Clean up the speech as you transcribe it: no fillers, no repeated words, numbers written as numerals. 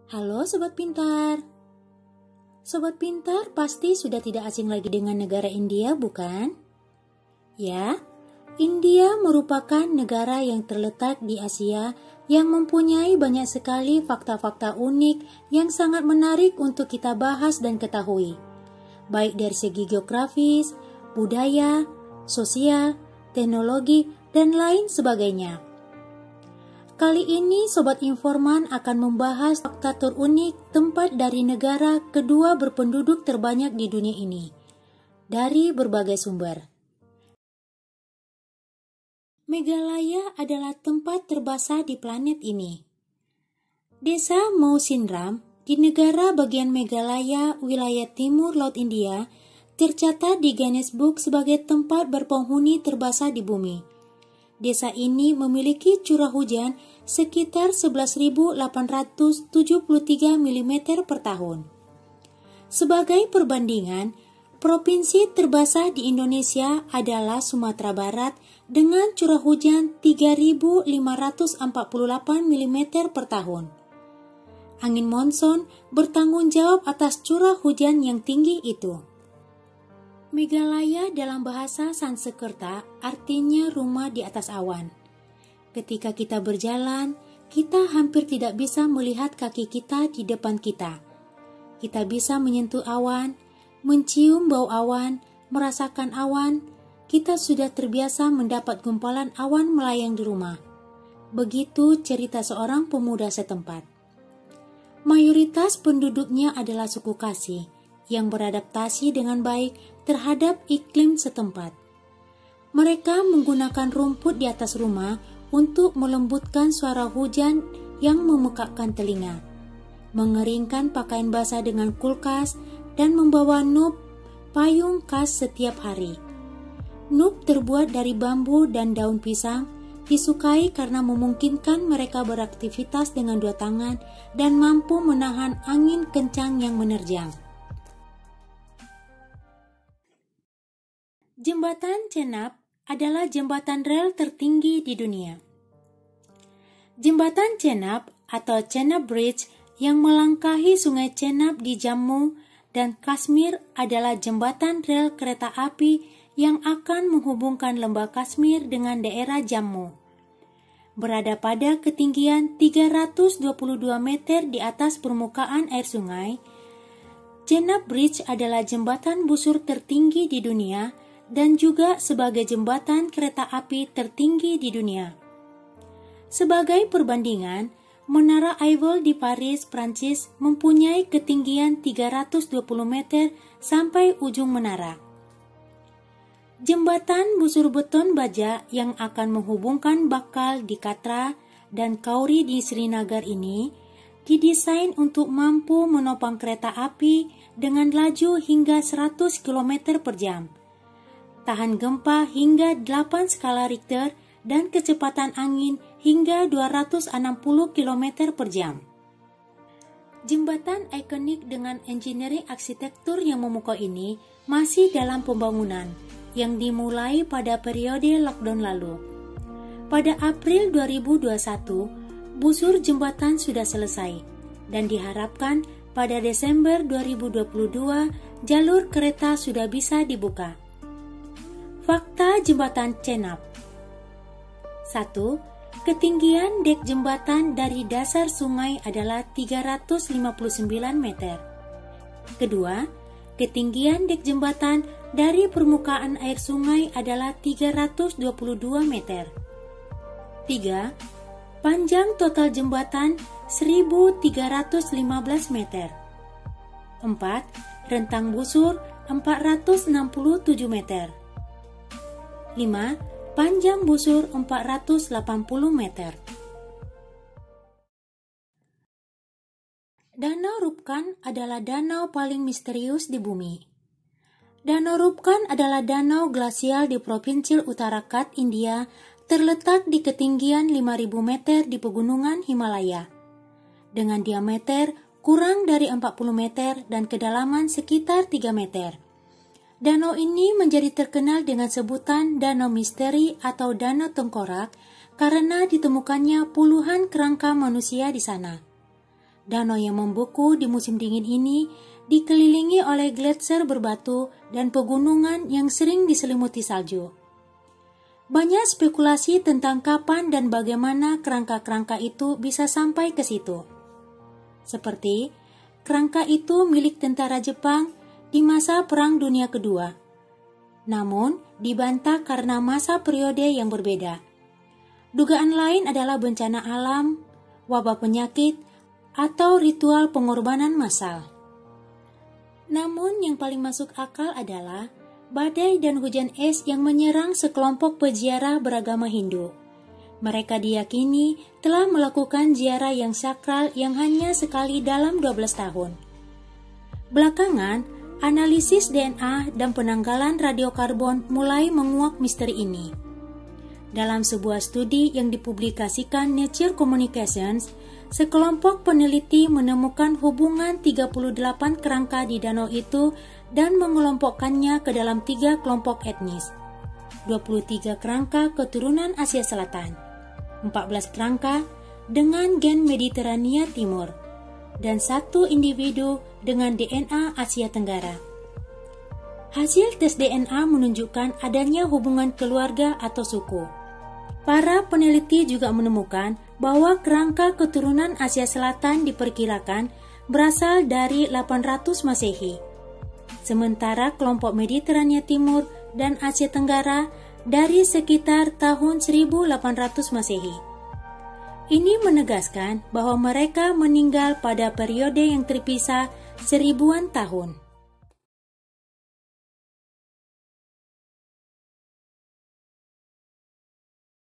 Halo Sobat Pintar. Sobat Pintar pasti sudah tidak asing lagi dengan negara India, bukan? Ya, India merupakan negara yang terletak di Asia yang mempunyai banyak sekali fakta-fakta unik yang sangat menarik untuk kita bahas dan ketahui. Baik dari segi geografis, budaya, sosial, teknologi, dan lain sebagainya. Kali ini Sobat Informan akan membahas fakta terunik tempat dari negara kedua berpenduduk terbanyak di dunia ini, dari berbagai sumber. Meghalaya adalah tempat terbesar di planet ini. Desa Mawsynram di negara bagian Meghalaya, wilayah timur Laut India, tercatat di Guinness Book sebagai tempat berpenghuni terbesar di bumi. Desa ini memiliki curah hujan sekitar 11.873 mm per tahun. Sebagai perbandingan, provinsi terbesar di Indonesia adalah Sumatera Barat dengan curah hujan 3.548 mm per tahun. Angin monsun bertanggung jawab atas curah hujan yang tinggi itu. Meghalaya dalam bahasa Sanskerta artinya rumah di atas awan. Ketika kita berjalan, kita hampir tidak bisa melihat kaki kita di depan kita. Kita bisa menyentuh awan, mencium bau awan, merasakan awan. Kita sudah terbiasa mendapat gumpalan awan melayang di rumah. Begitu cerita seorang pemuda setempat. Mayoritas penduduknya adalah suku Khasi yang beradaptasi dengan baik terhadap iklim setempat. Mereka menggunakan rumput di atas rumah untuk melembutkan suara hujan yang memekakkan telinga, mengeringkan pakaian basah dengan kulkas, dan membawa nup payung khas setiap hari. Nup terbuat dari bambu dan daun pisang, disukai karena memungkinkan mereka beraktivitas dengan dua tangan dan mampu menahan angin kencang yang menerjang. Jembatan Chenab adalah jembatan rel tertinggi di dunia. Jembatan Chenab atau Chenab Bridge yang melangkahi sungai Chenab di Jammu dan Kashmir adalah jembatan rel kereta api yang akan menghubungkan lembah Kashmir dengan daerah Jammu. Berada pada ketinggian 322 meter di atas permukaan air sungai, Chenab Bridge adalah jembatan busur tertinggi di dunia dan juga sebagai jembatan kereta api tertinggi di dunia. Sebagai perbandingan, Menara Eiffel di Paris, Prancis mempunyai ketinggian 320 meter sampai ujung menara. Jembatan busur beton baja yang akan menghubungkan Bakal di Katra dan Kauri di Srinagar ini didesain untuk mampu menopang kereta api dengan laju hingga 100 km per jam. Tahan gempa hingga 8 skala Richter dan kecepatan angin hingga 260 km per jam. Jembatan ikonik dengan engineering arsitektur yang memukau ini masih dalam pembangunan yang dimulai pada periode lockdown lalu. Pada April 2021, busur jembatan sudah selesai dan diharapkan pada Desember 2022 jalur kereta sudah bisa dibuka. Fakta jembatan Chenab. 1. Ketinggian dek jembatan dari dasar sungai adalah 359 meter. Kedua, ketinggian dek jembatan dari permukaan air sungai adalah 322 meter. 3. Panjang total jembatan 1315 meter. 4. Rentang busur 467 meter. 5. Panjang busur 480 meter. Danau Rupkan adalah danau paling misterius di bumi. Danau Rupkan adalah danau glasial di Provinsi Uttarakhand, India, terletak di ketinggian 5.000 meter di pegunungan Himalaya. Dengan diameter kurang dari 40 meter dan kedalaman sekitar 3 meter. Danau ini menjadi terkenal dengan sebutan Danau Misteri atau Danau Tengkorak karena ditemukannya puluhan kerangka manusia di sana. Danau yang membeku di musim dingin ini dikelilingi oleh gletser berbatu dan pegunungan yang sering diselimuti salju. Banyak spekulasi tentang kapan dan bagaimana kerangka-kerangka itu bisa sampai ke situ. Seperti, kerangka itu milik tentara Jepang di masa Perang Dunia Kedua. Namun, dibantah karena masa periode yang berbeda. Dugaan lain adalah bencana alam, wabah penyakit, atau ritual pengorbanan massal. Namun yang paling masuk akal adalah badai dan hujan es yang menyerang sekelompok peziarah beragama Hindu. Mereka diyakini telah melakukan ziarah yang sakral yang hanya sekali dalam 12 tahun. Belakangan, analisis DNA dan penanggalan radiokarbon mulai menguak misteri ini. Dalam sebuah studi yang dipublikasikan Nature Communications, sekelompok peneliti menemukan hubungan 38 kerangka di danau itu dan mengelompokkannya ke dalam 3 kelompok etnis. 23 kerangka keturunan Asia Selatan, 14 kerangka dengan gen Mediterania Timur, dan 1 individu dengan DNA Asia Tenggara. Hasil tes DNA menunjukkan adanya hubungan keluarga atau suku. Para peneliti juga menemukan bahwa kerangka keturunan Asia Selatan diperkirakan berasal dari 800 Masehi, sementara kelompok Mediterania Timur dan Asia Tenggara dari sekitar tahun 1800 Masehi. Ini menegaskan bahwa mereka meninggal pada periode yang terpisah seribuan tahun.